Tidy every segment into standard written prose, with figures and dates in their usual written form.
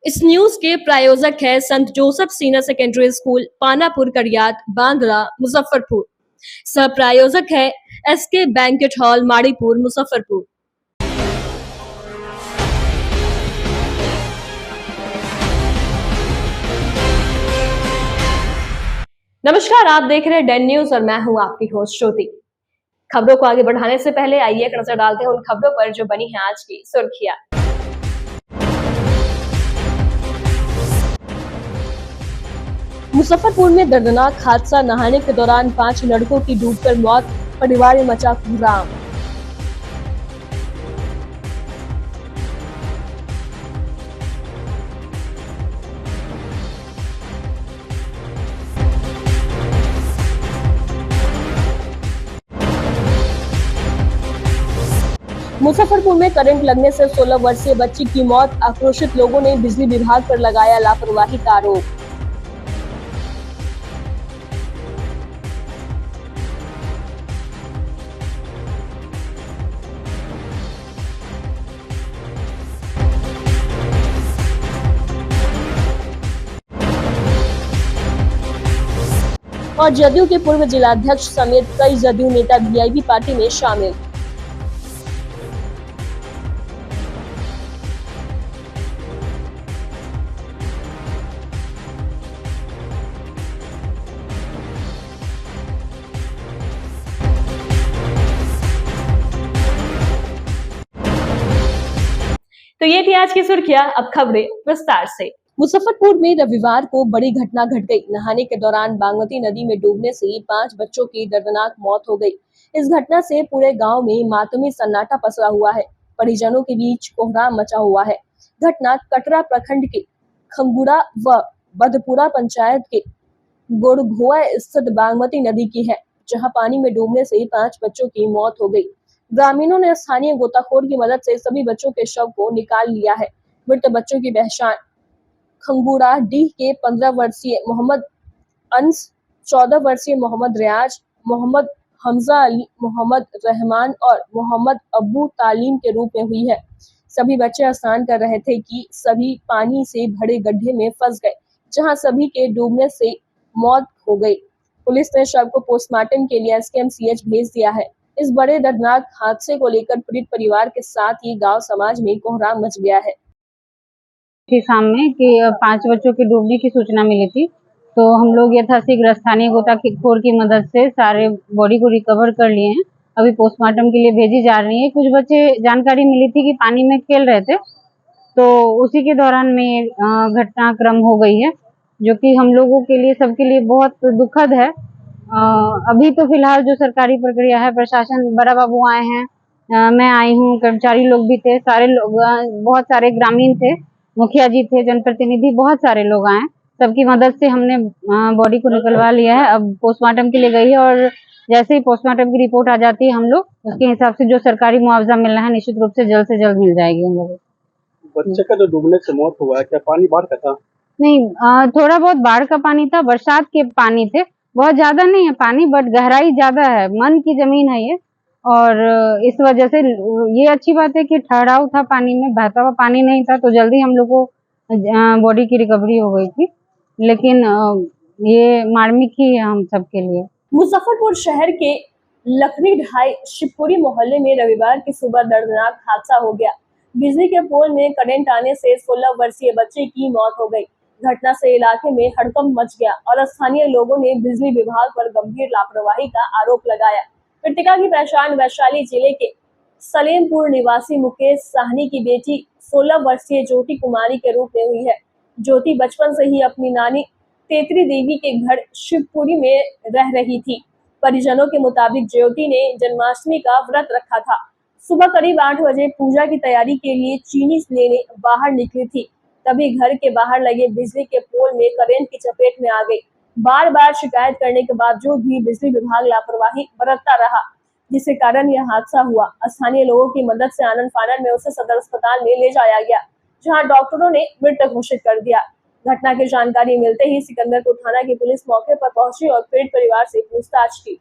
इस न्यूज के प्रायोजक है संत Joseph senior secondary school, Panapur, Kariyat, Bandra, Muzaffarpur. सह प्रायोजक है SK banquet hall, Maripur, Muzaffarpur. नमस्कार, आप देख रहे हैं डेन न्यूज और मैं हूं आपकी होस्ट श्रुति। खबरों को आगे बढ़ाने से पहले आइए एक नजर डालते हैं उन खबरों पर जो बनी है आज की सुर्खियां। मुजफ्फरपुर में दर्दनाक हादसा, नहाने के दौरान 5 लड़कों की डूबकर मौत, परिवार में मचा कोहराम। मुजफ्फरपुर में करंट लगने से 16 वर्षीय बच्ची की मौत, आक्रोशित लोगों ने बिजली विभाग पर लगाया लापरवाही का आरोप। और जदयू के पूर्व जिलाध्यक्ष समेत कई जदयू नेता वीआईपी पार्टी में शामिल। तो ये थी आज की सुर्खियां, अब खबरें विस्तार से। मुजफ्फरपुर में रविवार को बड़ी घटना घट गई। नहाने के दौरान बागमती नदी में डूबने से 5 बच्चों की दर्दनाक मौत हो गई। इस घटना से पूरे गांव में मातमी सन्नाटा पसरा हुआ है। परिजनों के बीच कोहराम मचा हुआ है। घटना कटरा प्रखंड के खंगुड़ा व बदपुरा पंचायत के गोड़घोआ स्थित बागमती नदी की है, जहां पानी में डूबने से 5 बच्चों की मौत हो गई। ग्रामीणों ने स्थानीय गोताखोर की मदद से सभी बच्चों के शव को निकाल लिया है। मृत बच्चों की पहचान खंगूड़ा डीह के 15 वर्षीय मोहम्मद अंस, 14 वर्षीय मोहम्मद रियाज, मोहम्मद हमजा अली, मोहम्मद रहमान और मोहम्मद अब्बू तालीम के रूप में हुई है। सभी बच्चे स्नान कर रहे थे कि सभी पानी से भरे गड्ढे में फंस गए, जहां सभी के डूबने से मौत हो गई। पुलिस ने शव को पोस्टमार्टम के लिए एसकेएमसीएच भेज दिया है। इस बड़े दर्दनाक हादसे को लेकर पीड़ित परिवार के साथ ही गांव समाज में कोहराम मच गया है। शाम में कि 5 बच्चों के डूबने की सूचना मिली थी, तो हम लोग यथाशीघ्र स्थानीय गोताखोर की मदद से सारे बॉडी को रिकवर कर लिए हैं। अभी पोस्टमार्टम के लिए भेजी जा रही है। कुछ बच्चे, जानकारी मिली थी कि पानी में खेल रहे थे, तो उसी के दौरान में घटनाक्रम हो गई है, जो कि हम लोगों के लिए, सबके लिए बहुत दुखद है। अभी तो फिलहाल जो सरकारी प्रक्रिया है, प्रशासन, बड़ा बाबू आए हैं, मैं आई हूँ, कर्मचारी लोग भी थे, सारे लोग, बहुत सारे ग्रामीण थे, मुखिया जी थे, जनप्रतिनिधि, बहुत सारे लोग आए। सबकी मदद से हमने बॉडी को निकलवा लिया है। अब पोस्टमार्टम के लिए गई है और जैसे ही पोस्टमार्टम की रिपोर्ट आ जाती है, हम लोग उसके हिसाब से जो सरकारी मुआवजा मिलना है निश्चित रूप से जल्द मिल जाएगी हम लोगों को। बच्चे का जो डूबने से मौत हुआ है, क्या पानी बाढ़ का था? नहीं, थोड़ा बहुत बाढ़ का पानी था, बरसात के पानी थे, बहुत ज्यादा नहीं है पानी, बट गहराई ज्यादा है, मन की जमीन है ये, और इस वजह से ये अच्छी बात है कि ठहराव था पानी में, बहता हुआ पानी नहीं था, तो जल्दी हम लोग को बॉडी की रिकवरी हो गई थी। लेकिन ये मार्मिक ही है हम सबके लिए। मुजफ्फरपुर शहर के लकड़ी ढाई शिवपुरी मोहल्ले में रविवार की सुबह दर्दनाक हादसा हो गया। बिजली के पोल में करंट आने से 16 वर्षीय बच्चे की मौत हो गई। घटना से इलाके में हड़कंप मच गया और स्थानीय लोगों ने बिजली विभाग पर गंभीर लापरवाही का आरोप लगाया। मृतका की पहचान वैशाली जिले के सलेमपुर निवासी मुकेश साहनी की बेटी 16 वर्षीय ज्योति कुमारी के रूप में हुई है। ज्योति बचपन से ही अपनी नानी तेतरी देवी के घर शिवपुरी में रह रही थी। परिजनों के मुताबिक ज्योति ने जन्माष्टमी का व्रत रखा था। सुबह करीब 8 बजे पूजा की तैयारी के लिए चीनी लेने बाहर निकली थी, तभी घर के बाहर लगे बिजली के पोल में करंट की चपेट में आ गई। बार बार शिकायत करने के बावजूद भी बिजली विभाग लापरवाही बरतता रहा, जिसके कारण यह हादसा हुआ। स्थानीय लोगों की मदद से आनन फानन में उसे सदर अस्पताल में ले जाया गया, जहां डॉक्टरों ने मृत घोषित कर दिया। घटना की जानकारी मिलते ही सिकंदरपुर थाना की पुलिस मौके पर पहुंची और पीड़ित परिवार से पूछताछ की।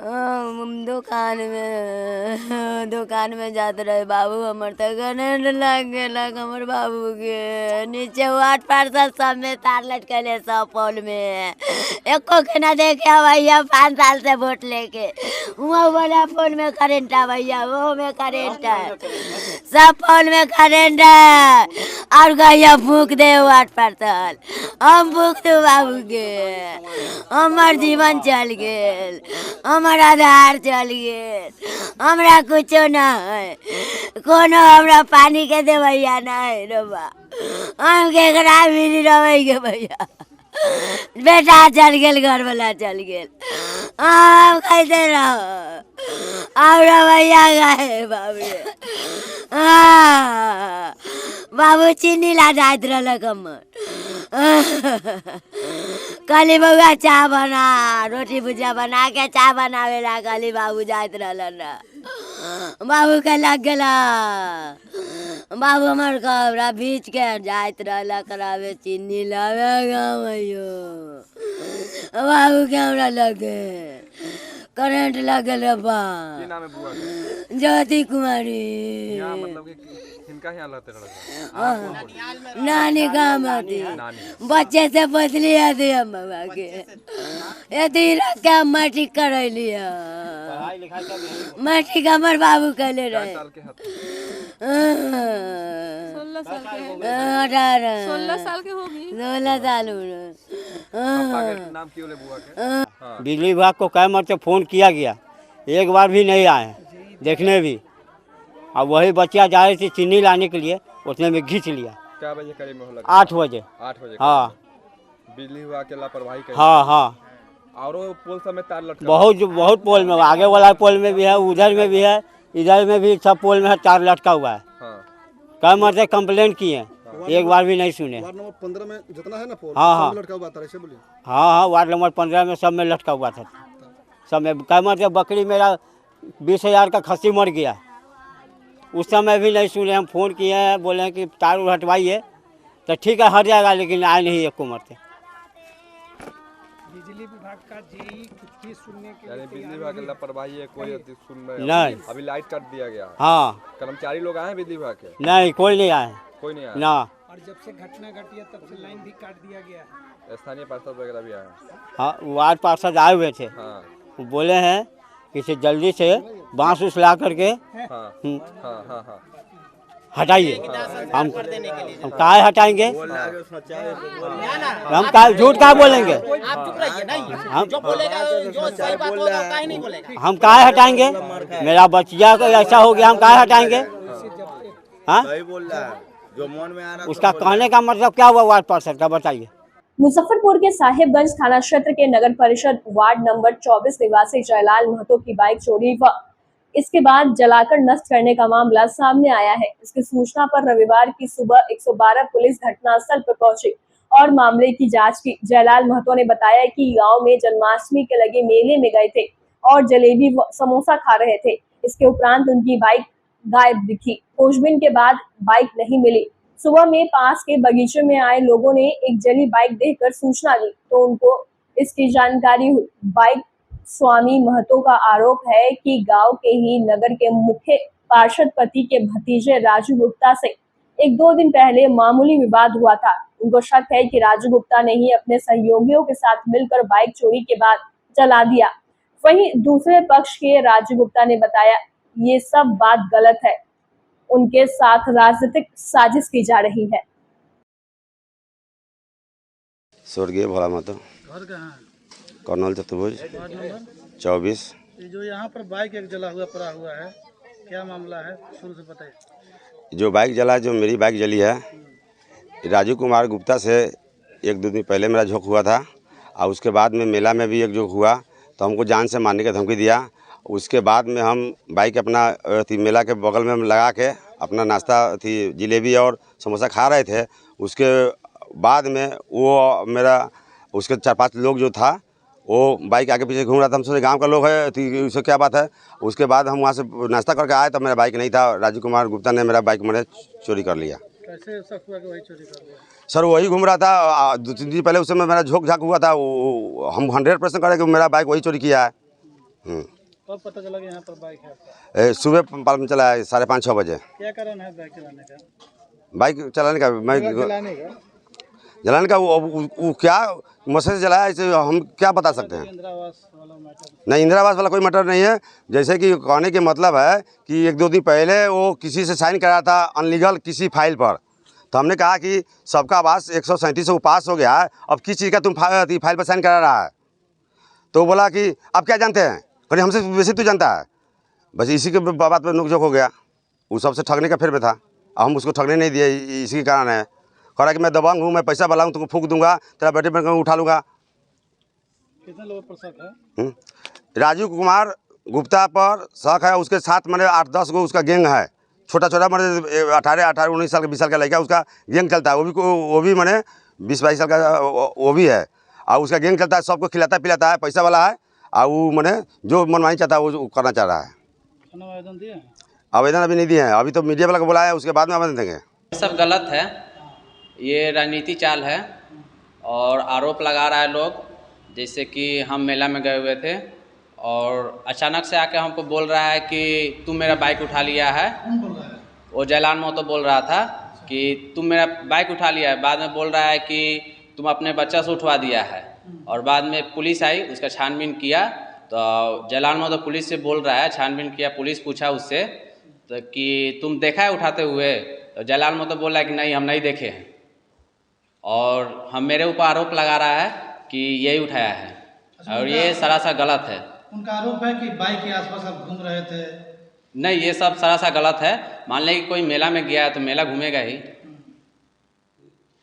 दुकान में जाते रहे बाबू हमर तो करंट लग गया हमर बाबू के नीचे वाट पार्सल सब में तार लटकले सब पोल में एको के ना देखे भैया 5 साल से वोट लेके वहाँ वाला पोल में करंट है भैया वो में करंट है सब पोल में करंट है और गैया फूक दे वाट पार्सल हम फूक दो बाबू के हमार जीवन चल गेल हमार आधार चल गेल हमरा कुछो ना है कोनो हमरा पानी के देवैया ना है रबा हम केकरा मिली रहे के भैया बेटा चल गेल घर वाला चल गेल हम कैसे रहो हमरा भैया गए बाबू चीनी ला जात रहलक हमर काली बउआ चाय बना रोटी भुजिया बना के चाय बनावे ला काली बाबू जात रहलन बाबू के लग गेला बाबू हमर कबरा बीच के जात रहला करावे चीनी लावे गावयो बाबू के हमरा लगे करंट लग गेल बा की नाम है बुआ के? ज्योति कुमारी यहाँ मतलब कि किनका यहाँ रहते रहते? नानी काम आती बच्चे से बदली आती हम बाबा के यदि रख के माटी कर लिया माटी का हमार बाबू कहले रहे 4 साल के हत 16 साल के होगी 16 साल पापा के नाम क्यों ले बुआ के? हाँ। बिजली विभाग को कई मरते फ़ोन किया गया, एक बार भी नहीं आए देखने भी। अब वही बच्चा जा रही थी चीनी लाने के लिए, उसने में घींच लिया। क्या बजे करीब में लगा? 8 बजे। 8 बजे। हाँ। बिजली विभाग के लापरवाही करी। हाँ हाँ। और पोल सब में तार लटका? बहुत पोल में, आगे वाला पोल में भी है, उधर में भी है, इधर में भी, सब पोल में तार लटका हुआ है। हाँ। कई मरते कंप्लेंट किए, एक बार भी नहीं सुने। वार्ड नंबर 15 में जितना है ना पोल, हाँ हाँ लटका हुआ था, ऐसे बोलिए। हाँ, वार्ड नंबर 15 में सब में लटका हुआ था। सब में कई मरते बकरी मेरा 20,000 का खस्सी मर गया, उस समय भी नहीं सुने। हम फ़ोन किए हैं, बोले हैं कि तार हटवाइए, तो ठीक है हट जाएगा, लेकिन आए नहीं एक उम्र से। बिजली विभाग का जेई कुछ भी सुनने के यानी बिजली विभाग की लापरवाही है, कोई सुन नहीं। अभी लाइट काट दिया गया है। हाँ। कर्मचारी लोग आए हैं बिजली विभाग के? नहीं, कोई नहीं आए। कोई नहीं आया ना। और जब से घटना घटी है तब से लाइन भी काट दिया गया है। स्थानीय पार्षद वगैरह भी आए हैं? हाँ, वार्ड पार्षद आए हुए थे। हाँ। वो बोले हैं कि इसे जल्दी से बांस उस ला करके हाँ हाँ हाँ हाँ हटाइए। हम काहे हटाएंगे? हम काहे झूठ काहे बोलेंगे? हम काहे हटाएंगे? मेरा बच्चिया को ऐसा हो गया, हम काहे हटाएंगे? हाँ, जो मन में आ रहा उसका कहने का मतलब क्या हुआ वार्ड पार्षद का, बताइए। मुजफ्फरपुर के साहिबगंज थाना क्षेत्र के नगर परिषद वार्ड नंबर 24 निवासी जयलाल महतो की बाइक चोरी व इसके बाद जलाकर नष्ट करने का मामला सामने आया है। इसकी सूचना पर रविवार की सुबह 112 पुलिस घटनास्थल पर पहुंची और मामले की जांच की। जयलाल महतो ने बताया कि गांव में जन्माष्टमी के लगे मेले में गए थे और जलेबी व समोसा खा रहे थे। इसके उपरांत उनकी बाइक गायब दिखी। खोजबीन के बाद बाइक नहीं मिली। सुबह में पास के बगीचे में आए लोगों ने एक जली बाइक देखकर सूचना दी तो उनको इसकी जानकारी हुई। बाइक स्वामी महतो का आरोप है कि गांव के ही नगर के मुख्य पार्षद पति के भतीजे राजू गुप्ता से 1-2 दिन पहले मामूली विवाद हुआ था। उनको शक है कि राजू गुप्ता ने ही अपने सहयोगियों के साथ मिलकर बाइक चोरी के बाद जला दिया। वहीं दूसरे पक्ष के राजू गुप्ता ने बताया ये सब बात गलत है, उनके साथ राजनीतिक साजिश की जा रही है। स्वर्गीय भोला महतो, घर कहाँ? कर्नल चतुर्भुज, वार्ड नंबर 24। ये जो यहाँ पर बाइक एक जला हुआ पड़ा हुआ है, क्या मामला है, शुरू से बताइए। जो बाइक जला, जो मेरी बाइक जली है, राजू कुमार गुप्ता से 1-2 दिन पहले मेरा झोंक हुआ था और उसके बाद में मेला में भी एक झोंक हुआ तो हमको जान से मारने की धमकी दिया। उसके बाद में हम बाइक अपना मेला के बगल में लगा के अपना नाश्ता जलेबी और समोसा खा रहे थे। उसके बाद में वो मेरा उसके 4-5 लोग जो था वो बाइक आगे पीछे घूम रहा था। हम सोचे गांव का लोग है तो उससे क्या बात है। उसके बाद हम वहाँ से नाश्ता करके आए तो मेरा बाइक नहीं था। राजू कुमार गुप्ता ने मेरा बाइक मैंने चोरी कर लिया। कैसे शक हुआ कि वही चोरी कर लिया? सर वही घूम रहा था 2-3 दिन पहले, उस समय मेरा झोंक झाक हुआ था। हम 100% करें कि मेरा बाइक वही चोरी किया है। कब पता चला कि यहाँ पर बाइक है आपका? सुबह मालूम चला है 5:30-6 बजे। क्या कारण है बाइक चलाने का? बाइक चलाने का मैं जलाने का वो क्या मसले से जलाया, इसे हम क्या बता सकते हैं। इंदिरा आवास वाला मैटर? नहीं, इंदिरा आवास वाला कोई मैटर नहीं है। जैसे कि कहने के मतलब है कि 1-2 दिन पहले वो किसी से साइन कराया था अनलीगल किसी फाइल पर, तो हमने कहा कि सबका आवास 137 से वो पास हो गया है, अब किस चीज़ का तुम फाइल पर साइन करा रहा है। तो बोला कि आप क्या जानते हैं, कहने हमसे वैसे तू जानता है। बस इसी के बात पर नोकझोंक हो गया। वो सबसे ठगने का फिर में था, हम उसको ठगने नहीं दिए, इसी के कारण है। कह रहा कि मैं दबंग हूँ, मैं पैसा वाला हूँ, तुमको फूंक दूंगा, तेरा बेटे पर उठा लूँगा। कितने लोगों पर शक है? राजीव कुमार गुप्ता पर शक है, उसके साथ मैंने 8-10 गो उसका गैंग है। छोटा मैंने 18-19 साल का 20 साल का लड़का उसका गैंग चलता है, वो भी मैंने 20-22 साल का वो भी है, और उसका गैंग चलता है, सबको खिलाता पिलाता है, पैसा वाला है, और वो मैंने जो मनमानी चाहता है वो करना चाह रहा है। थाना में आवेदन दिए हैं? आवेदन अभी नहीं दिए हैं, अभी तो मीडिया वाला को बुलाया है, उसके बाद में आवेदन देंगे। सब गलत है, ये राजनीति चाल है और आरोप लगा रहा है लोग। जैसे कि हम मेला में गए हुए थे और अचानक से आके हमको बोल रहा है कि तू मेरा बाइक उठा लिया है। कौन बोल रहा है? वो जयलाल मोहतो बोल रहा था कि तुम मेरा बाइक उठा लिया है। बाद में बोल रहा है कि तुम अपने बच्चा से उठवा दिया है, और बाद में पुलिस आई, उसका छानबीन किया तो जयलाल मोहतो पुलिस से बोल रहा है, छानबीन किया, पुलिस पूछा उससे तो कि तुम देखा है उठाते हुए, तो जयलाल मोहतो बोल रहा है कि नहीं हम नहीं देखे हैं, और हम मेरे ऊपर आरोप लगा रहा है कि यही उठाया है, और ये सरासर गलत है। उनका आरोप है कि बाइक के आसपास आप घूम रहे थे। नहीं, ये सब सरासर गलत है। मान लें कि कोई मेला में गया है तो मेला घूमेगा ही।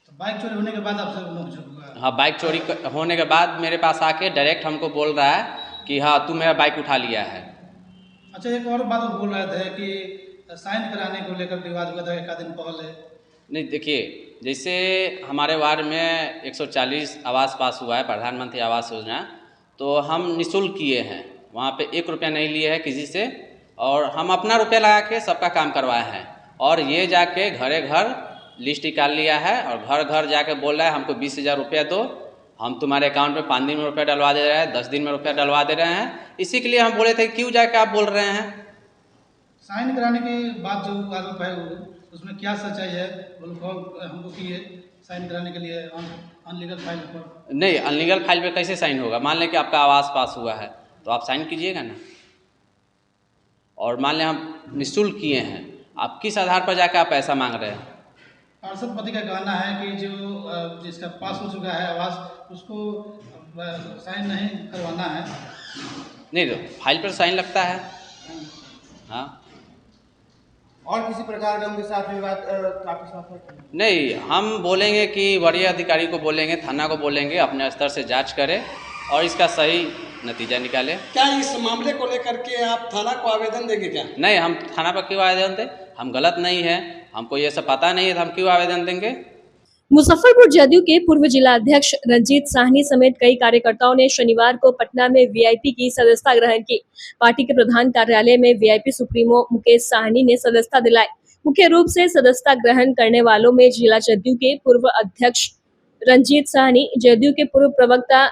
तो बाइक चोरी होने के बाद आपसे नोकझोंक हुआ? हाँ, बाइक चोरी होने के बाद मेरे पास आके डायरेक्ट हमको बोल रहा है कि हाँ तू मेरा बाइक उठा लिया है। अच्छा, एक और बात वो बोल रहे थे कि साइन कराने को लेकर विवाद हुआ था एक आध दिन पहले। नहीं, देखिए जैसे हमारे वार्ड में 140 आवास पास हुआ है, प्रधानमंत्री आवास योजना, तो हम निःशुल्क किए हैं, वहाँ पे 1 रुपया नहीं लिए हैं किसी से, और हम अपना रुपया लगा के सबका काम करवाए हैं। और ये जाके घरे घर लिस्ट निकाल लिया है और घर घर जाके बोल रहा है हमको 20,000 रुपया दो, हम तुम्हारे अकाउंट में 5 दिन में रुपया डलवा दे रहे हैं, 10 दिन में रुपया डलवा दे रहे हैं। इसी के लिए हम बोले थे क्यों जाके आप बोल रहे हैं। साइन कराने की बात जो आरोप है उसमें क्या सच्चाई है? हमको किए साइन कराने के लिए अनलीगल फाइल पर? नहीं, अनलीगल फाइल पे कैसे साइन होगा? मान लें कि आपका आवास पास हुआ है तो आप साइन कीजिएगा ना। और मान लें हम निःशुल्क किए हैं, आप किस आधार पर जाकर आप पैसा मांग रहे हैं? पार्षद पति का कहना है कि जो जिसका पास हो चुका है आवास उसको साइन नहीं करवाना है। नहीं, तो फाइल पर साइन लगता है। हाँ, और किसी प्रकार का उनके साथ विवाद आपके साथ? नहीं, हम बोलेंगे कि वरीय अधिकारी को बोलेंगे, थाना को बोलेंगे, अपने स्तर से जांच करें और इसका सही नतीजा निकालें। क्या इस मामले को लेकर के आप थाना को आवेदन देंगे क्या? नहीं, हम थाना पर क्यों आवेदन दें? हम गलत नहीं है, हमको ये सब पता नहीं है, तो हम क्यों आवेदन देंगे? मुजफ्फरपुर जदयू के पूर्व जिला अध्यक्ष रंजीत साहनी समेत कई कार्यकर्ताओं ने शनिवार को पटना में वीआईपी की सदस्यता ग्रहण की। पार्टी के प्रधान कार्यालय में वीआईपी सुप्रीमो मुकेश साहनी ने सदस्यता दिलाई। मुख्य रूप से सदस्यता ग्रहण करने वालों में जिला जदयू के पूर्व अध्यक्ष रंजीत साहनी, जदयू के पूर्व प्रवक्ता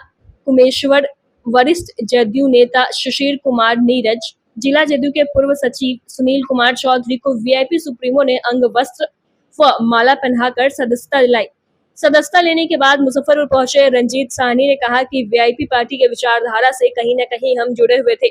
कुमेश्वर, वरिष्ठ जदयू नेता सुशील कुमार नीरज, जिला जदयू के पूर्व सचिव सुनील कुमार चौधरी को वीआईपी सुप्रीमो ने अंग वस्त्र व माला पहनाकर सदस्यता दिलाई। सदस्यता लेने के बाद मुजफ्फरपुर पहुंचे रंजीत साहनी ने कहा कि वीआईपी पार्टी के विचारधारा से कहीं न कहीं हम जुड़े हुए थे।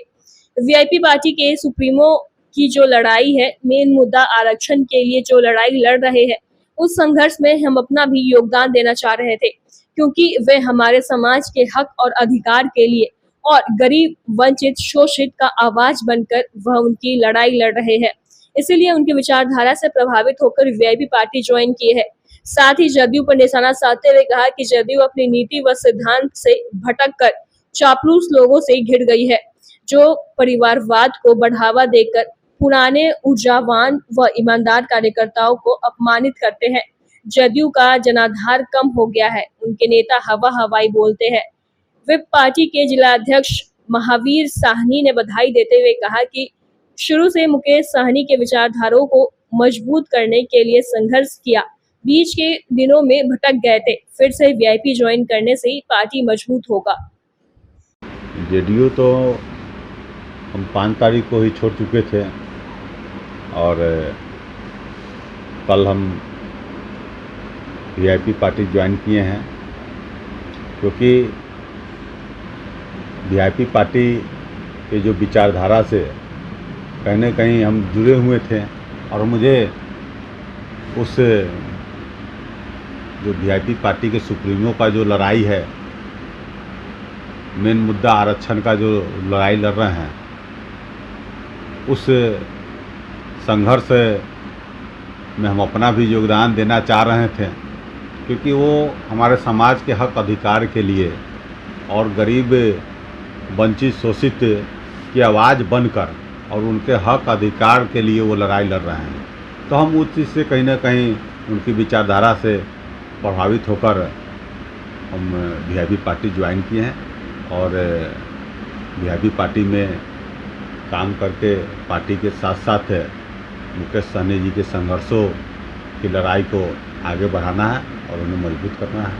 वीआईपी पार्टी के सुप्रीमो की जो लड़ाई है, मेन मुद्दा आरक्षण के लिए जो लड़ाई लड़ रहे हैं, उस संघर्ष में हम अपना भी योगदान देना चाह रहे थे, क्योंकि वे हमारे समाज के हक और अधिकार के लिए और गरीब, वंचित, शोषित का आवाज बनकर वह उनकी लड़ाई लड़ रहे हैं। इसीलिए उनकी विचारधारा से प्रभावित होकर वीआईपी पार्टी ज्वाइन की है। साथ ही जदयू पर निशाना साधते हुए कहा कि जदयू अपनी नीति व सिद्धांत से भटककर चापलूस लोगों से घिर गई है, जो परिवारवाद को बढ़ावा देकर पुराने, ऊर्जावान व ईमानदार कार्यकर्ताओं को अपमानित करते हैं। जदयू का जनाधार कम हो गया है, उनके नेता हवा हवाई बोलते हैं। विप पार्टी के जिला अध्यक्ष महावीर साहनी ने बधाई देते हुए कहा कि शुरू से मुकेश साहनी के विचारधाराओं को मजबूत करने के लिए संघर्ष किया, बीच के दिनों में भटक गए थे, फिर से वीआईपी ज्वाइन करने से पार्टी मजबूत होगा। जेडीयू तो हम 5 तारीख को ही छोड़ चुके थे और कल हम वीआईपी पार्टी ज्वाइन किए हैं, क्योंकि वीआईपी पार्टी के जो विचारधारा से कहीं न कहीं हम जुड़े हुए थे और मुझे उस जो वीआईपी पार्टी के सुप्रीमो का जो लड़ाई है, मेन मुद्दा आरक्षण का जो लड़ाई लड़ रहे हैं, उस संघर्ष में हम अपना भी योगदान देना चाह रहे थे, क्योंकि वो हमारे समाज के हक अधिकार के लिए और गरीब वंचित शोषित की आवाज़ बनकर और उनके हक अधिकार के लिए वो लड़ाई लड़ रहे हैं। तो हम उस चीज़ से कहीं ना कहीं उनकी विचारधारा से प्रभावित होकर हम वीआईपी पार्टी ज्वाइन किए हैं और वीआईपी पार्टी में काम करके पार्टी के साथ साथ मुकेश सहनी जी के संघर्षों की लड़ाई को आगे बढ़ाना है और उन्हें मजबूत करना है।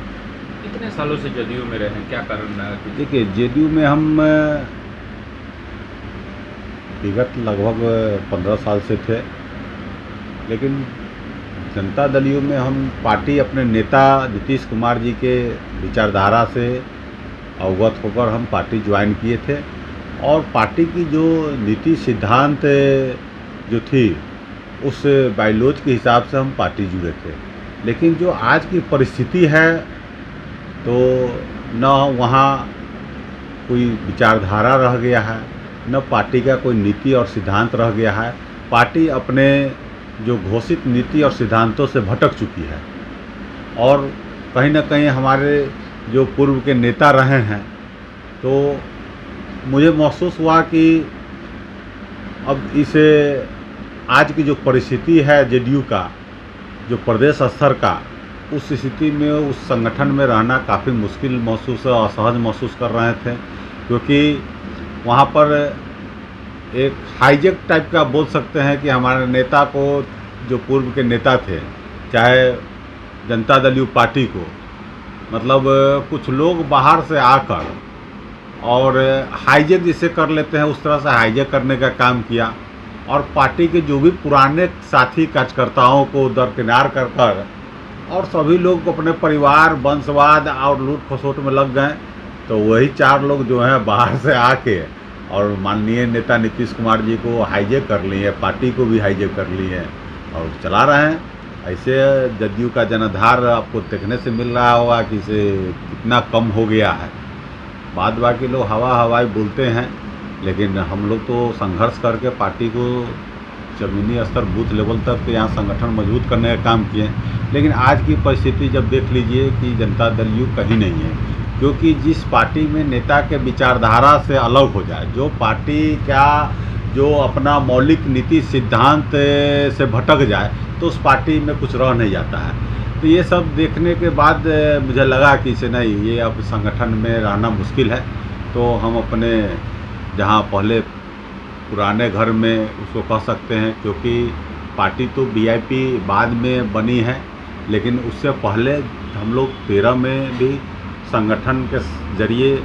कितने सालों से जदयू में रहे हैं, क्या कारण है? देखिए, जदयू में हम विगत लगभग 15 साल से थे, लेकिन जनता दल यू में हम पार्टी अपने नेता नीतीश कुमार जी के विचारधारा से अवगत होकर हम पार्टी ज्वाइन किए थे और पार्टी की जो नीति सिद्धांत जो थी उस बायलॉज के हिसाब से हम पार्टी जुड़े थे। लेकिन जो आज की परिस्थिति है तो न वहाँ कोई विचारधारा रह गया है, न पार्टी का कोई नीति और सिद्धांत रह गया है। पार्टी अपने जो घोषित नीति और सिद्धांतों से भटक चुकी है और कहीं न कहीं हमारे जो पूर्व के नेता रहे हैं, तो मुझे महसूस हुआ कि अब इस आज की जो परिस्थिति है जदयू का, जो प्रदेश स्तर का, उस स्थिति में उस संगठन में रहना काफ़ी मुश्किल महसूस और असहज महसूस कर रहे थे, क्योंकि वहाँ पर एक हाईजेक टाइप का बोल सकते हैं कि हमारे नेता को, जो पूर्व के नेता थे, चाहे जनता दल यू पार्टी को, मतलब कुछ लोग बाहर से आकर और हाईजेक जिसे कर लेते हैं उस तरह से हाईजेक करने का काम किया और पार्टी के जो भी पुराने साथी कार्यकर्ताओं को दरकिनार कर कर और सभी लोग अपने परिवार, वंशवाद और लूट खसोट में लग गए। तो वही 4 लोग जो हैं बाहर से आके और माननीय नेता नीतीश कुमार जी को हाईजेक कर लिए, पार्टी को भी हाईजेक कर लिए और चला रहे हैं। ऐसे जदयू का जनाधार आपको देखने से मिल रहा होगा कि इसे कितना कम हो गया है। बाद बाकी लोग हवाई बोलते हैं, लेकिन हम लोग तो संघर्ष करके पार्टी को ज़मीनी स्तर, बूथ लेवल तक यहाँ संगठन मजबूत करने का काम किए। लेकिन आज की परिस्थिति जब देख लीजिए कि जनता दल यू कहीं नहीं है, क्योंकि जिस पार्टी में नेता के विचारधारा से अलग हो जाए, जो पार्टी का जो अपना मौलिक नीति सिद्धांत से भटक जाए, तो उस पार्टी में कुछ रह नहीं जाता है। तो ये सब देखने के बाद मुझे लगा कि इसे नहीं, ये अब संगठन में रहना मुश्किल है। तो हम अपने जहाँ पहले पुराने घर में उसको कह सकते हैं, क्योंकि पार्टी तो वीआईपी बाद में बनी है, लेकिन उससे पहले हम लोग 13 में भी संगठन के जरिए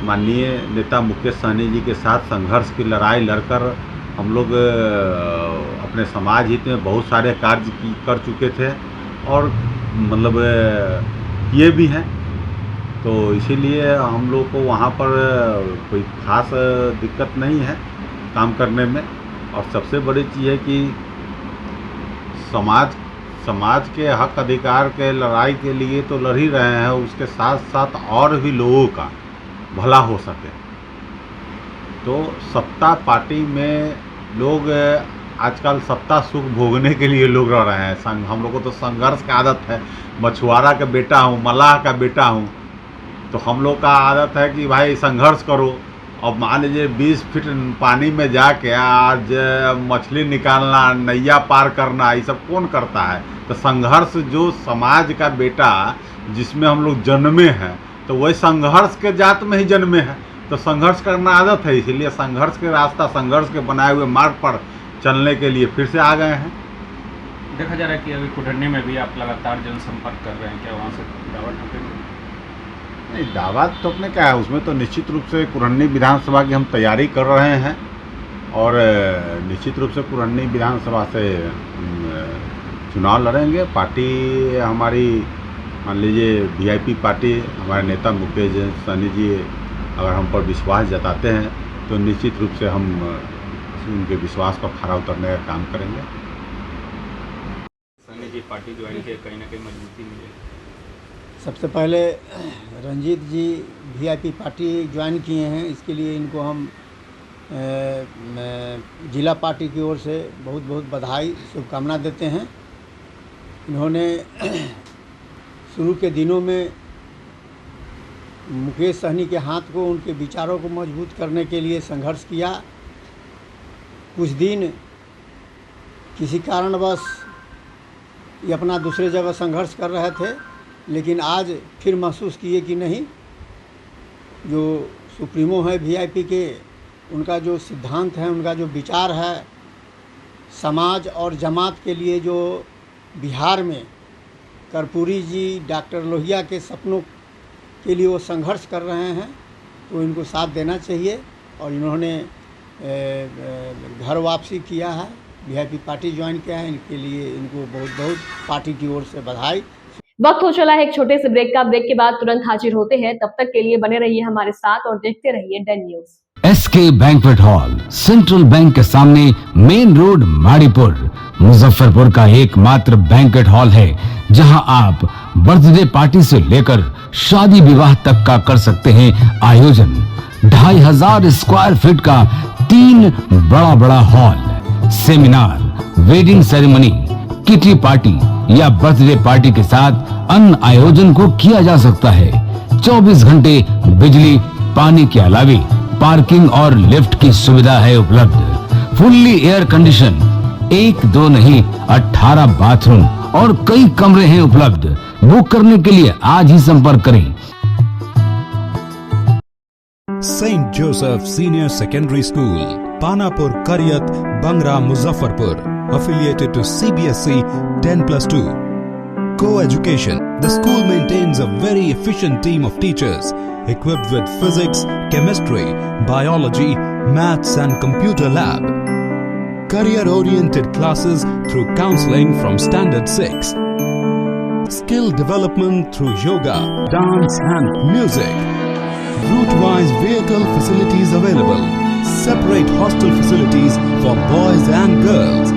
माननीय नेता मुकेश सहनी जी के साथ संघर्ष की लड़ाई लड़कर हम लोग अपने समाज हित में बहुत सारे कार्य कर चुके थे और मतलब किए भी हैं। तो इसीलिए हम लोग को वहाँ पर कोई ख़ास दिक्कत नहीं है काम करने में। और सबसे बड़ी चीज़ है कि समाज के हक अधिकार के लड़ाई के लिए तो लड़ ही रहे हैं, उसके साथ साथ और भी लोगों का भला हो सके। तो सत्ता पार्टी में लोग आजकल सत्ता सुख भोगने के लिए लोग रह रहे हैं। हम लोग को तो संघर्ष की आदत है। मछुआरा का बेटा हूँ, मलाह का बेटा हूँ, तो हम लोग का आदत है कि भाई संघर्ष करो। अब मान लीजिए 20 फीट पानी में जाके आज मछली निकालना, नैया पार करना, ये सब कौन करता है? तो संघर्ष जो समाज का बेटा जिसमें हम लोग जन्मे हैं, तो वही संघर्ष के जात में ही जन्मे हैं। तो संघर्ष करना आदत है, इसीलिए संघर्ष के रास्ता, संघर्ष के बनाए हुए मार्ग पर चलने के लिए फिर से आ गए हैं। देखा जा रहा है कि अभी कुटरनी में भी आप लगातार जनसंपर्क कर रहे हैं, क्या वहाँ से दावा ठोकेंगे? नहीं, दावा ठोकने क्या है, उसमें तो निश्चित रूप से कुरन्नी विधानसभा की हम तैयारी कर रहे हैं और निश्चित रूप से पुरन्नी विधानसभा से चुनाव लड़ेंगे। पार्टी हमारी मान लीजिए वीआईपी पार्टी, हमारे नेता मुकेश सहनी जी अगर हम पर विश्वास जताते हैं तो निश्चित रूप से हम उनके विश्वास को खरा उतरने का काम करेंगे। सहनी जी पार्टी ज्वाइन किए, कहीं ना कहीं मजबूती मिले। सबसे पहले रंजीत जी वीआईपी पार्टी ज्वाइन किए हैं, इसके लिए इनको हम जिला पार्टी की ओर से बहुत बहुत बधाई शुभकामना देते हैं। इन्होंने शुरू के दिनों में मुकेश सहनी के हाथ को, उनके विचारों को मजबूत करने के लिए संघर्ष किया। कुछ दिन किसी कारणवश ये अपना दूसरे जगह संघर्ष कर रहे थे, लेकिन आज फिर महसूस किए कि नहीं, जो सुप्रीमो है वीआईपी के, उनका जो सिद्धांत है, उनका जो विचार है, समाज और जमात के लिए जो बिहार में कर्पूरी जी, डॉक्टर लोहिया के सपनों के लिए वो संघर्ष कर रहे हैं, तो इनको साथ देना चाहिए। और इन्होंने घर वापसी किया है, वीआईपी पार्टी ज्वाइन किया है, इनके लिए इनको बहुत बहुत पार्टी की ओर से बधाई। वक्त हो चला है एक छोटे से ब्रेक का। ब्रेक के बाद तुरंत हाजिर होते हैं। तब तक के लिए बने रहिए हमारे साथ और देखते रहिए Den News. SK banquet hall, Central Bank के सामने, मेन रोड, माड़ीपुर, मुजफ्फरपुर का एकमात्र बैंक्वेट हॉल है जहां आप बर्थडे पार्टी से लेकर शादी विवाह तक का कर सकते हैं आयोजन। 2500 स्क्वायर फीट का 3 बड़ा hall, seminar, wedding ceremony, kitty party या बर्थडे पार्टी के साथ अन्य आयोजन को किया जा सकता है। 24 घंटे बिजली पानी के अलावे पार्किंग और लिफ्ट की सुविधा है उपलब्ध। फुल्ली एयर कंडीशन, 1 2 नहीं 18 बाथरूम और कई कमरे हैं उपलब्ध। बुक करने के लिए आज ही संपर्क करें। Saint Joseph senior secondary school, Panapur, Kariyat, Bangra, Muzaffarpur, affiliated to CBSE 10+2. Co-education. The school maintains a very efficient team of teachers equipped with physics, chemistry, biology, maths and computer lab. Career-oriented classes through counseling from Standard 6. Skill development through yoga, dance and music. Route-wise vehicle facilities available. Separate hostel facilities for boys and girls.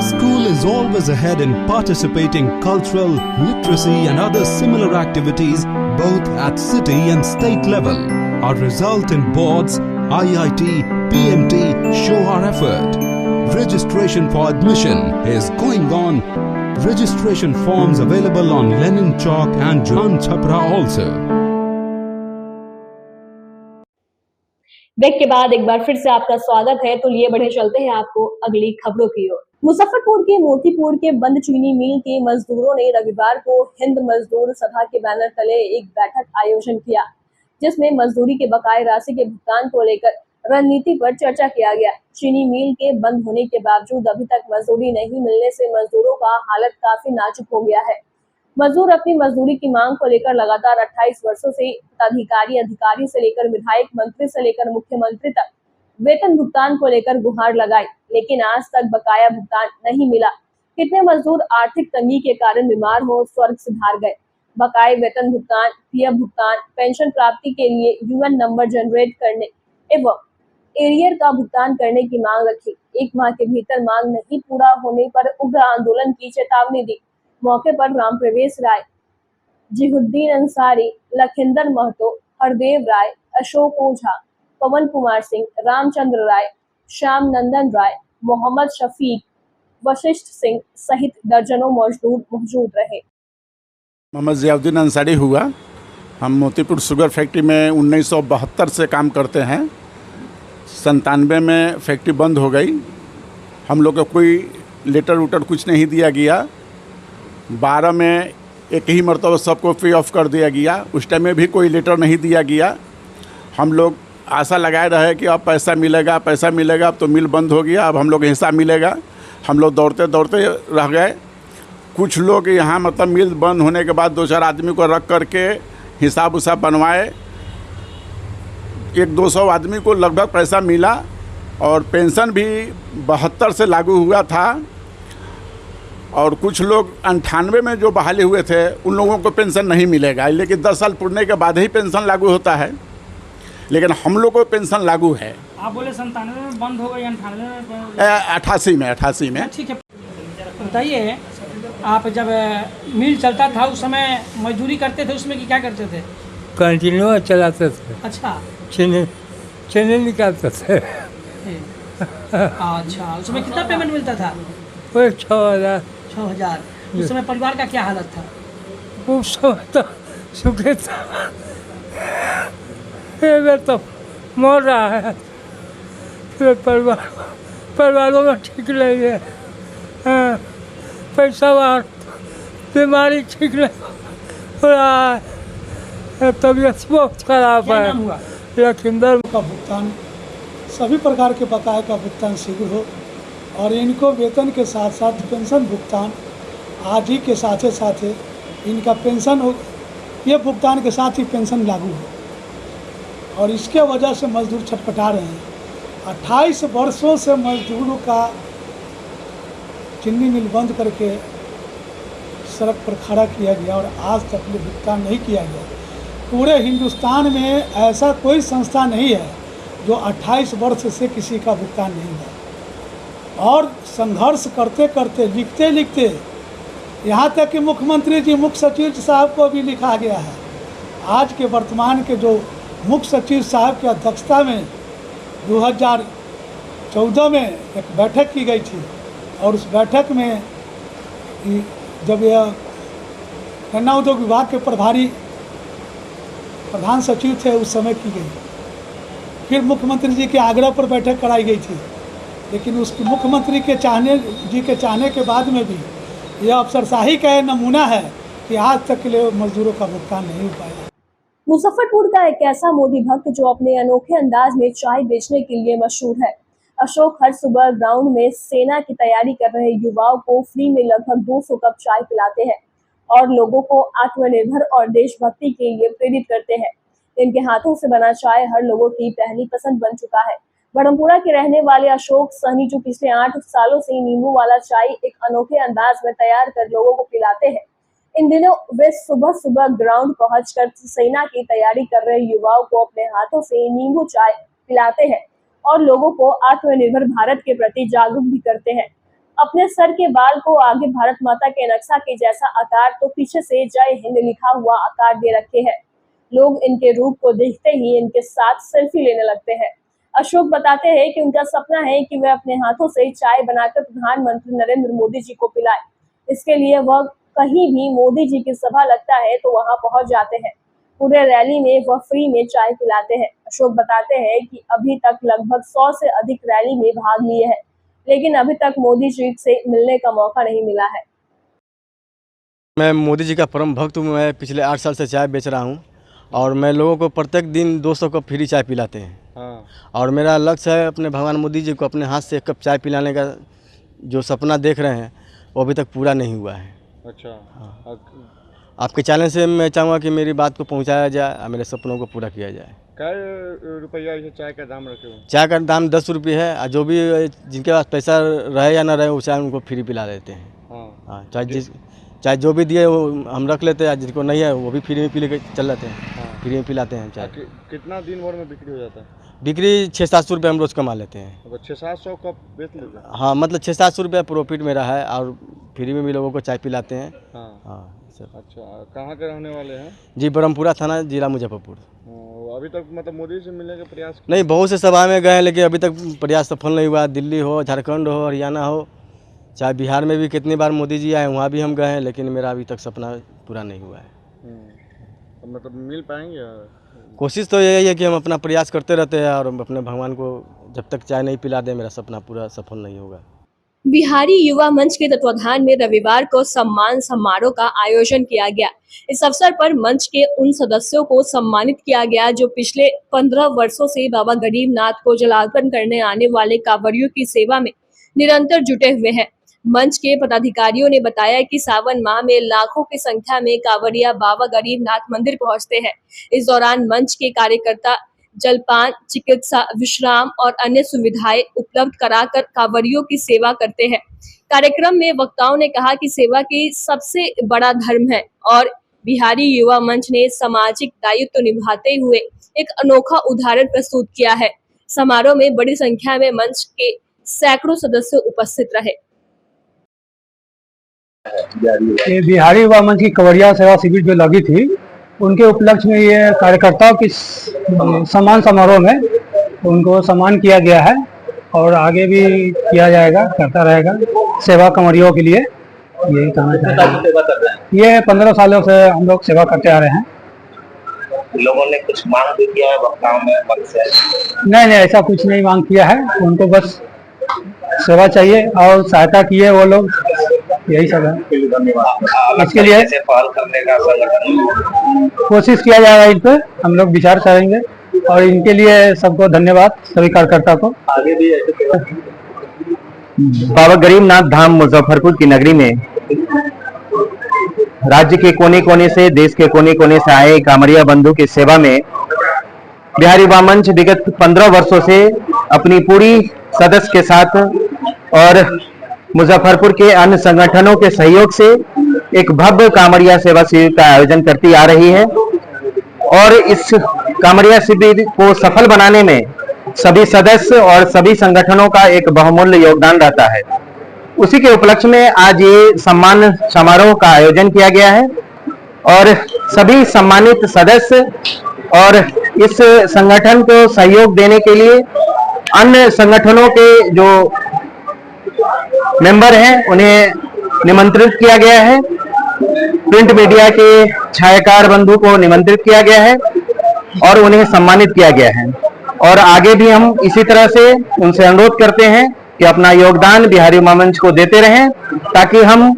School is always ahead in participating cultural, literacy and other similar activities both at city and state level. Our result in boards, IIT, PMT show our effort. Registration for admission is going on. Registration forms available on Lenin Chalk and John Chhapra also. Break के बाद एक बार फिर से आपका स्वागत है। तो लिए बढ़े चलते हैं आपको अगली खबरों की ओर। मुजफ्फरपुर के मोतीपुर के बंद चीनी मिल के मजदूरों ने रविवार को हिंद मजदूर सभा के बैनर तले एक बैठक आयोजन किया, जिसमें मजदूरी के बकाये राशि के भुगतान को लेकर रणनीति पर चर्चा किया गया। चीनी मिल के बंद होने के बावजूद अभी तक मजदूरी नहीं मिलने से मजदूरों का हालत काफी नाजुक हो गया है। मजदूर अपनी मजदूरी की मांग को लेकर लगातार 28 वर्षों से अधिकारी से लेकर विधायक, मंत्री से लेकर मुख्यमंत्री तक वेतन भुगतान को लेकर गुहार लगाई, लेकिन आज तक बकाया भुगतान नहीं मिला। कितने मजदूर आर्थिक तंगी के कारण बीमार हो स्वर्ग सिधार गए। बकाये वेतन भुगतान, पीएफ भुगतान, पेंशन प्राप्ति के लिए यूएन नंबर जनरेट करने एवं एरियर का भुगतान करने की मांग रखी। 1 माह के भीतर मांग नहीं पूरा होने पर उग्र आंदोलन की चेतावनी दी। मौके पर राम प्रवेश राय, जिहुद्दीन अंसारी, लखिंदर महतो, हरदेव राय, अशोक ओझा, पवन कुमार सिंह, रामचंद्र राय, श्याम नंदन राय, मोहम्मद शफीक, वशिष्ठ सिंह सहित दर्जनों मजदूर मौजूद रहे। मोहम्मद जियाउद्दीन अंसारी हुआ। हम मोतीपुर शुगर फैक्ट्री में 1972 से काम करते हैं। 97 में फैक्ट्री बंद हो गई। हम लोग को कोई लेटर वूटर कुछ नहीं दिया गया। 12 में एक ही मरतबा सबको पे ऑफ कर दिया गया। उस टाइम में भी कोई लेटर नहीं दिया गया। हम लोग आशा लगाए रहे कि अब पैसा मिलेगा, अब तो मिल बंद हो गया, अब हम लोग हिस्सा मिलेगा। हम लोग दौड़ते दौड़ते रह गए। कुछ लोग यहाँ मतलब मिल बंद होने के बाद 2-4 आदमी को रख करके हिसाब उसाब बनवाए। 100-200 आदमी को लगभग पैसा मिला। और पेंशन भी 72 से लागू हुआ था, और कुछ लोग 98 में जो बहाली हुए थे उन लोगों को पेंशन नहीं मिलेगा, लेकिन 10 साल पुरने के बाद ही पेंशन लागू होता है, लेकिन हम लोग को पेंशन लागू है। आप बोले 97 में बंद हो गई, 98 में 88 में। ठीक है, बताइए आप जब मिल चलता था उस समय मजदूरी करते थे, उसमें क्या करते थे? कंटिन्यू चलाते थे। अच्छा, चीनी निकालते थे। अच्छा, उसमें कितना पेमेंट मिलता था? वही 6,000। उस समय परिवार का क्या हालत था? उस समय तो सुखी था, ये तो मर रहा है, परिवारों में ठीक नहीं है, पैसा बाहर, बीमारी ठीक नहीं हो रहा है, तबीयत बहुत खराब है। लखीमपुर का भुगतान, सभी प्रकार के बकाये का भुगतान शीघ्र हो और इनको वेतन के साथ साथ पेंशन भुगतान आदि के साथ साथ इनका पेंशन हो, ये भुगतान के साथ ही पेंशन लागू हो। और इसके वजह से मजदूर छटपटा रहे हैं। 28 वर्षों से मजदूरों का चीनी मिल बंद करके सड़क पर खड़ा किया गया और आज तक ये भुगतान नहीं किया गया। पूरे हिंदुस्तान में ऐसा कोई संस्था नहीं है जो 28 वर्ष से किसी का भुगतान नहीं है। और संघर्ष करते करते, लिखते लिखते, यहाँ तक कि मुख्यमंत्री जी, मुख्य सचिव साहब को भी लिखा गया है। आज के वर्तमान के जो मुख्य सचिव साहब की अध्यक्षता में 2014 में एक बैठक की गई थी और उस बैठक में जब यह गन्ना उद्योग विभाग के प्रभारी प्रधान सचिव थे उस समय की गई, फिर मुख्यमंत्री जी के आग्रह पर बैठक कराई गई थी, लेकिन उस मुख्यमंत्री के चाहने के बाद में भी यह अफसरशाही का नमूना है कि आज तक के लिए मजदूरों का भुगतान नहीं हो पाया। मुजफ्फरपुर का एक ऐसा मोदी भक्त जो अपने अनोखे अंदाज में चाय बेचने के लिए मशहूर है। अशोक हर सुबह ग्राउंड में सेना की तैयारी कर रहे युवाओं को फ्री में लगभग 200 कप चाय पिलाते हैं और लोगों को आत्मनिर्भर और देशभक्ति के लिए प्रेरित करते हैं। इनके हाथों से बना चाय हर लोगों की पहली पसंद बन चुका है। बड़मपुरा के रहने वाले अशोक सहनी जो पिछले 8 सालों से नींबू वाला चाय एक अनोखे अंदाज में तैयार कर लोगों को पिलाते हैं। इन दिनों वे सुबह सुबह ग्राउंड पहुंचकर सेना की तैयारी कर रहे युवाओं को अपने हाथों से नींबू चाय पिलाते हैं और लोगों को आत्मनिर्भर भारत के प्रति जागरूक भी करते हैं। अपने सर के बाल को आगे भारत माता के नक्शा के जैसा आकार तो पीछे से जय हिंद लिखा हुआ आकार दे रखे हैं। लोग इनके रूप को देखते ही इनके साथ सेल्फी लेने लगते हैं। अशोक बताते हैं कि उनका सपना है कि वे अपने हाथों से चाय बनाकर प्रधानमंत्री नरेंद्र मोदी जी को पिलाए। इसके लिए वह कहीं भी मोदी जी की सभा लगता है तो वहां पहुंच जाते हैं। पूरे रैली में वह फ्री में चाय पिलाते हैं। अशोक बताते हैं कि अभी तक लगभग 100 से अधिक रैली में भाग लिए हैं, लेकिन अभी तक मोदी जी से मिलने का मौका नहीं मिला है। मैं मोदी जी का परम भक्त हूँ। मैं पिछले 8 साल से चाय बेच रहा हूँ और मैं लोगों को प्रत्येक दिन 200 कप फ्री चाय पिलाते हैं। हाँ। और मेरा लक्ष्य है अपने भगवान मोदी जी को अपने हाथ से 1 कप चाय पिलाने का जो सपना देख रहे हैं वो अभी तक पूरा नहीं हुआ है। अच्छा। हाँ। आपके चैनल से मैं चाहूँगा कि मेरी बात को पहुँचाया जाए और मेरे सपनों को पूरा किया जाए। क्या रुपया चाय का दाम रखे हो? चाय का दाम 10 रुपये है और जो भी जिनके पास पैसा रहे या ना रहे वो चाय उनको फ्री पिला देते हैं। हाँ, चाहे जो भी दिए वो हम रख लेते हैं, जिनको नहीं है वो भी फ्री में पी लेके चल जाते हैं। हाँ। फ्री में पिलाते हैं चाय। कितना दिन भर में बिक्री हो जाता है? बिक्री 600-700 रुपये हम रोज़ कमा लेते हैं। 600-700 कप बेच लेते हैं? हाँ, मतलब 600-700 रुपये प्रॉफिट मेरा है और फ्री में भी लोगों को चाय पिलाते हैं। हाँ सर। अच्छा, कहाँ के रहने वाले हैं? जी, बड़मपुरा थाना, जिला मुजफ्फरपुर। अभी तक मतलब मोदी से मिलने का प्रयास नहीं, बहुत से सभा में गए लेकिन अभी तक प्रयास सफल नहीं हुआ। दिल्ली हो, झारखंड हो, हरियाणा हो, चाहे बिहार में भी कितनी बार मोदी जी आए वहाँ भी हम गए हैं, लेकिन मेरा अभी तक सपना पूरा नहीं हुआ है। मतलब मिल पाएंगे? कोशिश तो यही है कि हम अपना प्रयास करते रहते हैं और अपने भगवान को जब तक चाय नहीं पिला दे मेरा सपना पूरा सफल नहीं होगा। बिहारी युवा मंच के तत्वाधान में रविवार को सम्मान समारोह का आयोजन किया गया। इस अवसर पर मंच के उन सदस्यों को सम्मानित किया गया जो पिछले 15 वर्षों से बाबा गरीबनाथ को जलार्पण करने आने वाले कांवड़ियों की सेवा में निरंतर जुटे हुए हैं। मंच के पदाधिकारियों ने बताया कि सावन माह में लाखों की संख्या में कांवड़िया बाबा गरीबनाथ मंदिर पहुंचते हैं। इस दौरान मंच के कार्यकर्ता जलपान, चिकित्सा, विश्राम और अन्य सुविधाएं उपलब्ध कराकर कांवरियों की सेवा करते हैं। कार्यक्रम में वक्ताओं ने कहा कि सेवा की सबसे बड़ा धर्म है और बिहारी युवा मंच ने सामाजिक दायित्व निभाते हुए एक अनोखा उदाहरण प्रस्तुत किया है। समारोह में बड़ी संख्या में मंच के सैकड़ों सदस्य उपस्थित रहे। ये बिहारी युवा मंच की कवरिया सेवा शिविर जो लगी थी, उनके उपलक्ष्य में ये कार्यकर्ताओं की सम्मान समारोह में उनको सम्मान किया गया है और आगे भी किया जाएगा, करता रहेगा सेवा कंवरियों के लिए। यही कहना चाहते हैं। ये 15 सालों से हम लोग सेवा करते आ रहे हैं। लोगों ने कुछ मांग भी किया है वक्ताओं में मंच से? नहीं, ऐसा कुछ नहीं मांग किया है, उनको बस सेवा चाहिए और सहायता की है वो लोग, यही सब है। इसके लिए पहल करने का संगठन कोशिश किया जाएगा, इन पर हम लोग विचार करेंगे और इनके लिए सबको धन्यवाद, सभी कार्यकर्ता को। आगे भी ऐसे बाबा गरीबनाथ धाम मुजफ्फरपुर की नगरी में राज्य के कोने कोने से, देश के कोने कोने से आए कांवरिया बंधु की सेवा में बिहारी युवा मंच विगत 15 वर्षों से अपनी पूरी सदस्य के साथ और मुजफ्फरपुर के अन्य संगठनों के सहयोग से एक भव्य कांवरिया सेवा शिविर का आयोजन करती आ रही है और इस कांवरिया शिविर को सफल बनाने में सभी सदस्य और सभी संगठनों का एक बहुमूल्य योगदान रहता है। उसी के उपलक्ष्य में आज ये सम्मान समारोह का आयोजन किया गया है और सभी सम्मानित सदस्य और इस संगठन को सहयोग देने के लिए अन्य संगठनों के जो मेंबर हैं उन्हें निमंत्रित किया गया है। प्रिंट मीडिया के छायाकार बंधु को निमंत्रित किया गया है और उन्हें सम्मानित किया गया है और आगे भी हम इसी तरह से उनसे अनुरोध करते हैं कि अपना योगदान बिहारी युवा मंच को देते रहें ताकि हम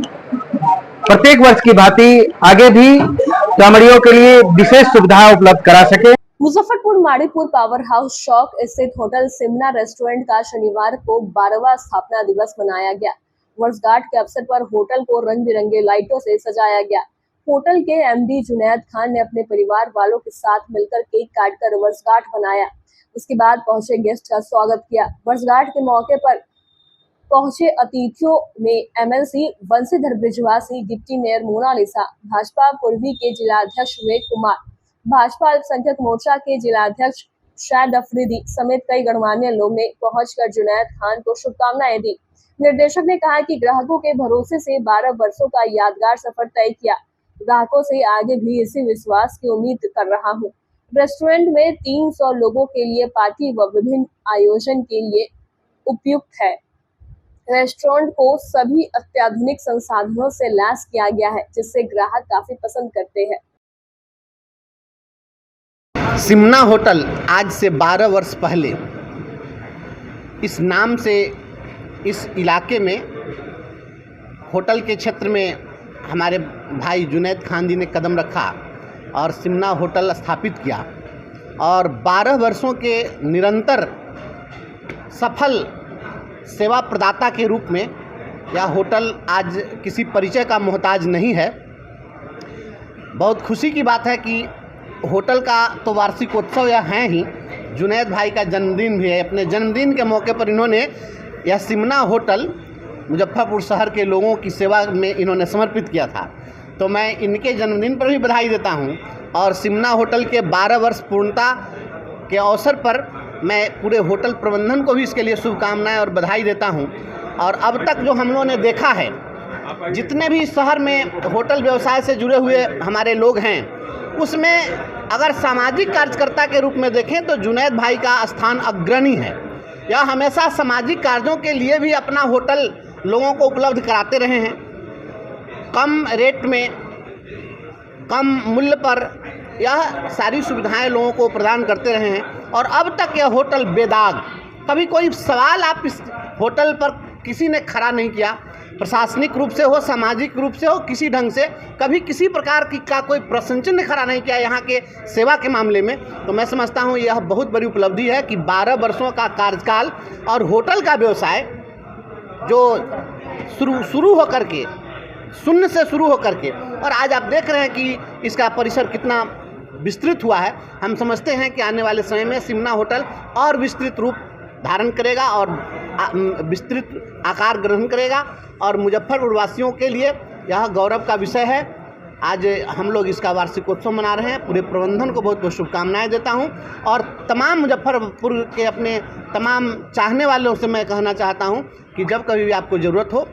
प्रत्येक वर्ष की भांति आगे भी कांवरियों के लिए विशेष सुविधा उपलब्ध करा सके। मुजफ्फरपुर माड़ीपुर पावर हाउस चौक स्थित होटल सिमना रेस्टोरेंट का शनिवार को 12वां स्थापना दिवस मनाया गया। वर्षगांठ के अवसर पर होटल को रंग बिरंगे लाइटों से सजाया गया। होटल के एमडी जुनैद खान ने अपने परिवार वालों के साथ मिलकर केक काटकर वर्षगांठ मनाया। उसके बाद पहुंचे गेस्ट का स्वागत किया। वर्षगांठ के मौके पर पहुंचे अतिथियों में MLC Banshidhar Brijwasi, deputy mayor Monalisa, BJP पूर्वी के जिलाध्यक्ष विवेक कुमार, भाजपा अल्पसंख्यक मोर्चा के जिलाध्यक्ष शायद अफरीदी समेत कई गणमान्य लोग ने पहुंचकर जुनैद खान को शुभकामनाएं दी। निर्देशक ने कहा कि ग्राहकों के भरोसे से 12 वर्षों का यादगार सफर तय किया। ग्राहकों से आगे भी इसी विश्वास की उम्मीद कर रहा हूं। रेस्टोरेंट में 300 लोगों के लिए पार्टी व विभिन्न आयोजन के लिए उपयुक्त है। रेस्टोरेंट को सभी अत्याधुनिक संसाधनों से लैस किया गया है, जिससे ग्राहक काफी पसंद करते हैं। सिमना होटल आज से 12 वर्ष पहले इस नाम से इस इलाके में होटल के क्षेत्र में हमारे भाई जुनैद खान जी ने कदम रखा और सिमना होटल स्थापित किया और 12 वर्षों के निरंतर सफल सेवा प्रदाता के रूप में यह होटल आज किसी परिचय का मोहताज नहीं है। बहुत खुशी की बात है कि होटल का तो वार्षिकोत्सव यह है ही, जुनैद भाई का जन्मदिन भी है। अपने जन्मदिन के मौके पर इन्होंने यह सिमना होटल मुजफ्फरपुर शहर के लोगों की सेवा में इन्होंने समर्पित किया था, तो मैं इनके जन्मदिन पर भी बधाई देता हूं और सिमना होटल के 12 वर्ष पूर्णता के अवसर पर मैं पूरे होटल प्रबंधन को भी इसके लिए शुभकामनाएं और बधाई देता हूं। और अब तक जो हम लोगों ने देखा है, जितने भी शहर में होटल व्यवसाय से जुड़े हुए हमारे लोग हैं, उसमें अगर सामाजिक कार्यकर्ता के रूप में देखें तो जुनैद भाई का स्थान अग्रणी है। यह हमेशा सामाजिक कार्यों के लिए भी अपना होटल लोगों को उपलब्ध कराते रहे हैं। कम रेट में, कम मूल्य पर यह सारी सुविधाएं लोगों को प्रदान करते रहे हैं और अब तक यह होटल बेदाग, कभी कोई सवाल आप इस होटल पर किसी ने खड़ा नहीं किया। प्रशासनिक रूप से हो, सामाजिक रूप से हो, किसी ढंग से कभी किसी प्रकार की का कोई प्रश्न चिन्ह खड़ा नहीं किया यहाँ के सेवा के मामले में। तो मैं समझता हूँ यह बहुत बड़ी उपलब्धि है कि 12 वर्षों का कार्यकाल और होटल का व्यवसाय जो शुरू होकर के, शून्य से शुरू होकर के, और आज आप देख रहे हैं कि इसका परिसर कितना विस्तृत हुआ है, हम समझते हैं कि आने वाले समय में सिमना होटल और विस्तृत रूप धारण करेगा और विस्तृत आकार ग्रहण करेगा और मुजफ्फरपुर वासियों के लिए यह गौरव का विषय है। आज हम लोग इसका वार्षिकोत्सव मना रहे हैं। पूरे प्रबंधन को बहुत बहुत शुभकामनाएं देता हूं और तमाम मुजफ्फरपुर के अपने तमाम चाहने वालों से मैं कहना चाहता हूं कि जब कभी भी आपको ज़रूरत हो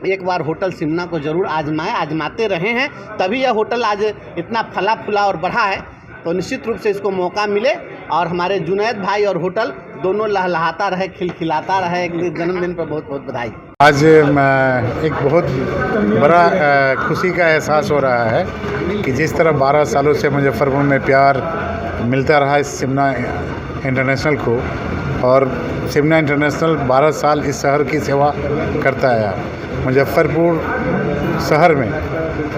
एक बार होटल सिमना को ज़रूर आजमाते रहे हैं, तभी यह होटल आज इतना फला फूला और बढ़ा है। तो निश्चित रूप से इसको मौका मिले और हमारे जुनैद भाई और होटल दोनों लहलहाता रहे, खिलखिलाता रहे। एक जन्मदिन पर बहुत बहुत बधाई। आज एक बहुत बड़ा खुशी का एहसास हो रहा है कि जिस तरह 12 सालों से मुजफ्फरपुर में प्यार मिलता रहा इस सिमना इंटरनेशनल को, और सिमना इंटरनेशनल 12 साल इस शहर की सेवा करता है। मुजफ्फरपुर शहर में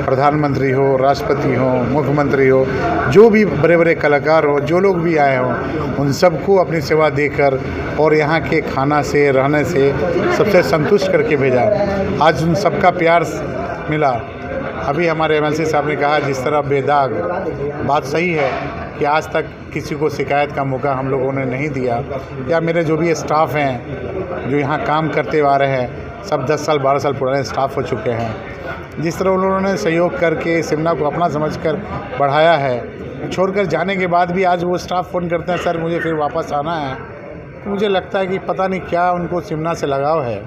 प्रधानमंत्री हो, राष्ट्रपति हो, मुख्यमंत्री हो, जो भी बड़े बड़े कलाकार हो, जो लोग भी आए हों, उन सबको अपनी सेवा देकर और यहाँ के खाना से, रहने से सबसे संतुष्ट करके भेजा। आज उन सबका प्यार मिला। अभी हमारे एमएलसी साहब ने कहा जिस तरह बेदाग, बात सही है कि आज तक किसी को शिकायत का मौका हम लोगों ने नहीं दिया। या मेरे जो भी स्टाफ हैं जो यहाँ काम करते आ रहे हैं, सब 10 साल 12 साल पुराने स्टाफ हो चुके हैं। जिस तरह उन्होंने सहयोग करके सिमना को अपना समझकर बढ़ाया है, छोड़कर जाने के बाद भी आज वो स्टाफ फ़ोन करते हैं, सर मुझे फिर वापस आना है। तो मुझे लगता है कि पता नहीं क्या उनको सिमना से लगाव है।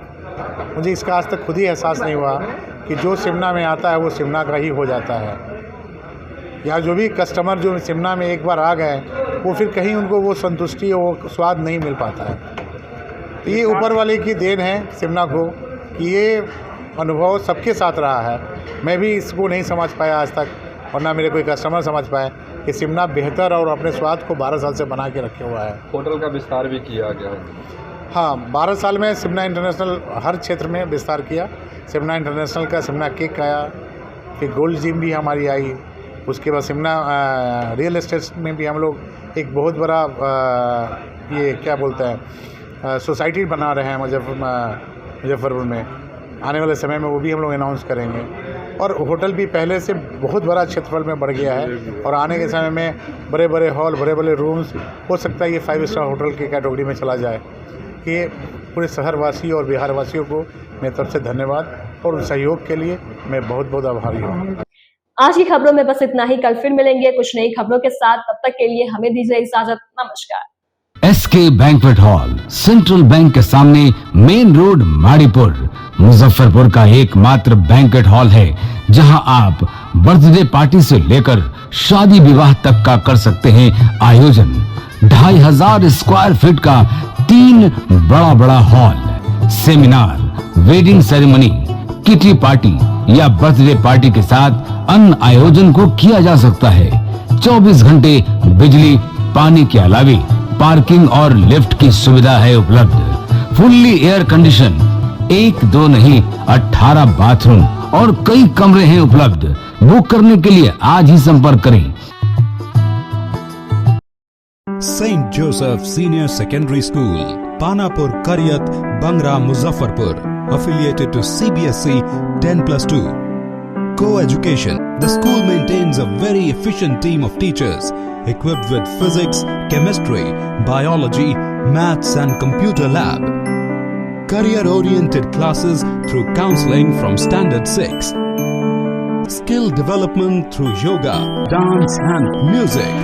मुझे इसका आज तक खुद ही एहसास नहीं हुआ कि जो सिमना में आता है वो सिमना का ही हो जाता है। या जो भी कस्टमर जो सिमना में एक बार आ गए, वो फिर कहीं उनको वो संतुष्टि, वो स्वाद नहीं मिल पाता है। तो ये ऊपर वाले की देन है सिमना को कि ये अनुभव सबके साथ रहा है। मैं भी इसको नहीं समझ पाया आज तक, और ना मेरे कोई कस्टमर समझ पाए कि सिमना बेहतर और अपने स्वाद को 12 साल से बना के रखे हुआ है। होटल का विस्तार भी किया गया है। हाँ, 12 साल में सिमना इंटरनेशनल हर क्षेत्र में विस्तार किया। सिमना इंटरनेशनल का सिमना केक आया, फिर गोल्ड जिम भी हमारी आई। उसके बाद सिमना रियल एस्टेट में भी हम लोग एक बहुत बड़ा ये क्या बोलते हैं सोसाइटी बना रहे हैं मुजफ्फरपुर में। आने वाले समय में वो भी हम लोग अनाउंस करेंगे। और होटल भी पहले से बहुत बड़ा क्षेत्रफल में बढ़ गया है और आने के समय में बड़े बड़े हॉल, बड़े बड़े रूम्स, हो सकता है ये 5 स्टार होटल की कैटेगरी में चला जाए। ये पूरे शहरवासी और बिहार वासियों को मेरी तरफ से धन्यवाद और सहयोग के लिए मैं बहुत बहुत आभारी हूँ। आज की खबरों में बस इतना ही। कल फिर मिलेंगे कुछ नई खबरों के साथ। तब तक के लिए हमें दीजिए इजाजत। नमस्कार। SK banquet hall, Central Bank के सामने, मेन रोड, माड़ीपुर, मुजफ्फरपुर का एकमात्र बैंक्वेट हॉल है जहां आप बर्थडे पार्टी से लेकर शादी विवाह तक का कर सकते हैं आयोजन। 2500 स्क्वायर फीट का 3 बड़ा hall, seminar, wedding ceremony, kitty party या बर्थडे पार्टी के साथ अन्य आयोजन को किया जा सकता है। 24 घंटे बिजली पानी के अलावे पार्किंग और लिफ्ट की सुविधा है उपलब्ध। फुल्ली एयर कंडीशन, 1 2 नहीं 18 बाथरूम और कई कमरे हैं उपलब्ध। बुक करने के लिए आज ही संपर्क करें। St. Joseph Senior Secondary School, Panapur, Karyat, Bangra, Muzaffarpur, affiliated to CBSE 10+2. Co-education. The school maintains a very efficient team of teachers equipped with physics, chemistry, biology, maths and computer lab. Career-oriented classes through counseling from Standard 6. Skill development through yoga, dance and music.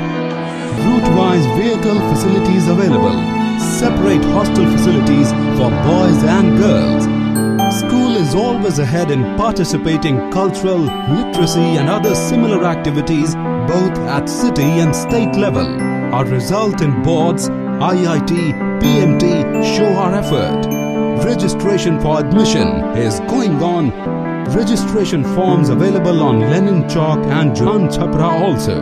Route-wise vehicle facilities available. Separate hostel facilities for boys and girls. School is always ahead in participating cultural, literacy and other similar activities both at city and state level. Our result in boards, IIT, PMT show our effort. Registration for admission is going on. Registration forms available on Lenin Chowk and Jalan Chhapra also.